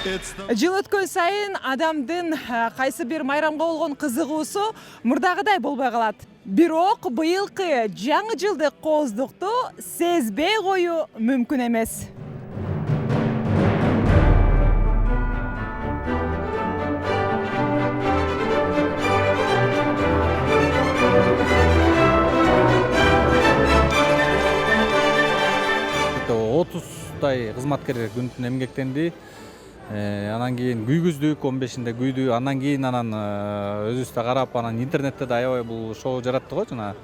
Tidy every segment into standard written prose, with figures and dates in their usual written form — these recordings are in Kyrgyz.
Жыл өткөн сайын адамдын кайсы бир майрамга болгон кызыгуусу мурдагыдай болбой калат. Бирок быйылкы жаңы жылдык кооздукту сезбей коюу мүмкүн эмес. Отуздай кызматкер күнү эмгектенди. Анан кийин күйгүздүк, 15-inde күйдү. Андан кийин өзүбүз да карап, анан интернетте да аябай бул шоу жаратты го жана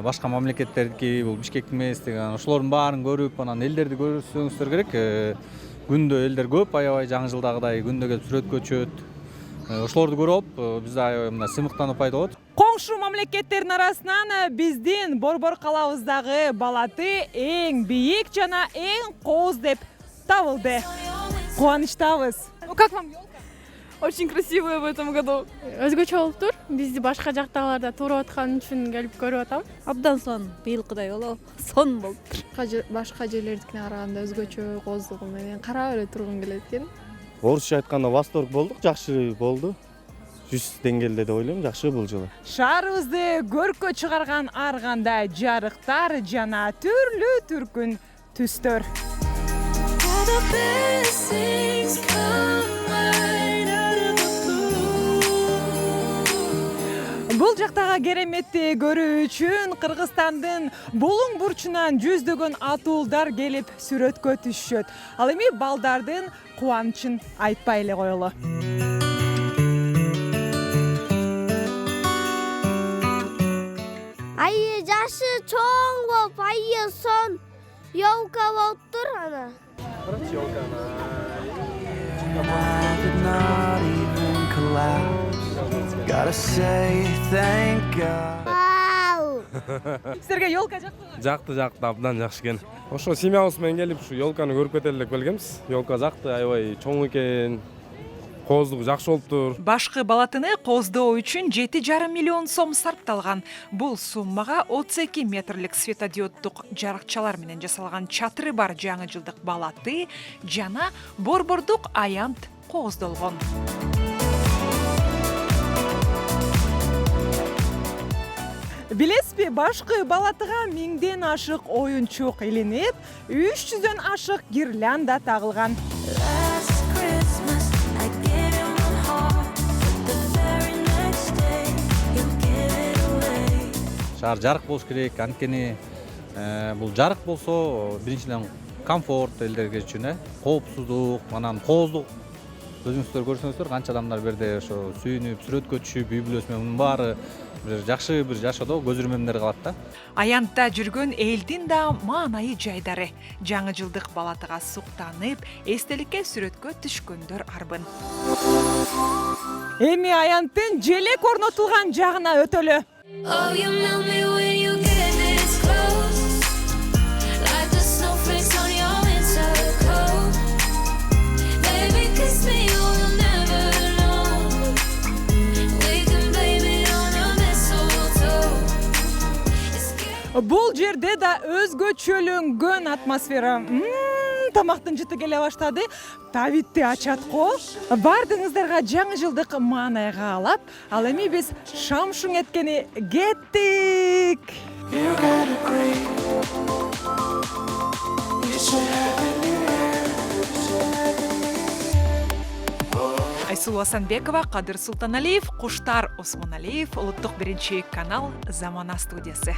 башка мамлекеттердики, бул Бишкектин эмес деген ошолордун баарын көрүп, анан элдерди көрсөңүздөр керек. Күндө элдер көп, аябай жаңы жылдагыдай күндө келип сүрөткө түшөт. Ошолорду көрүп, биз аябай мына сыймыктанып пайда болот. Коңшу мамлекеттердин арасынан биздин Борбор калабыздагы балаты эң бийик жана эң кооз деп табылды. Кубанычтабыз. Как вам ёлка? Очень красивая в этом году. Өзгөчө болуп тур. Бизди башка жактагыларда туруп аткан үчүн келип көрүп атам. Абдан сон, быйылкыдай болобу? Сон болуп тур. Башка жерлердикине караганда өзгөчө кооздугу менен карап эле тургум келет экен. Орусча айтканда восторг болдук, жакшы болду. 100 деңгээлде деп ойлойм, жакшы бул жылы. Шаарыбызды көркө чыгарган ар кандай жарыктар жана түрлүү түркүн түстөр. Бул жактагы кереметти көрүү үчүн Кыргызстандын булуң бурчунан жүздөгөн атуулдар келип сүрөткө түшөт. Ал эми балдардын кубанычын айтпай эле коелу. Айы жашы чоң болуп, айы сон ёлка болуп тур ана. Силерге ёлка жактыбы? Жакты, абдан жакшы экен. Ошо семьябыз менен келип ушу ёлканы көрүп кетели деп келгенбиз. Ёлка жакты, аябай чоң экен. Кооздугу жакшы болуптур. Башкы балатыны кооздоо үчүн 7,5 миллион сом сарпталган. Бул суммага 32 метрлик светодиоддук жарыкчалар менен жасалган чатыры бар жаңы жылдык балаты жана борбордук аянт кооздолгон. Билесизби, башкы балатыга 1000ден ашык оюнчук илинип, 300дөн ашык гирлянда тагылган. Шаар жарык болуш керек, анткени бул жарык болсо биринчиден комфорт элдерге үчүн, коопсуздук, анан кооздук. Өзүңүздөр көрсөңүздөр канча адамдар берде ошо сүйүнүп, сүрөткө түшүп, үй бүлөсү менен мунун баары бир жакшы бир жашоодо көз ирмемдер калат да. Аянтта жүргөн элдин да маанайы жайдары. Жаңы жылдык балатыга суктанып, эстеликке сүрөткө түшкөндөр арбын. Эми аянттын желек орнотулган жагына өтөлү. Бул жерде да өзгөчөлөнгөн атмосфера. Тамактын жыты келе баштады. Табитти ачат го. Бардыңыздарга жаңы жылдык маанайга алап, ал эми биз шам-шуң эткени кеттик. Айсулуу Асанбекова, Кадыр Султаналиев, Куштар Осмоналиев, Улуттук биринчи канал, Замана студиясы.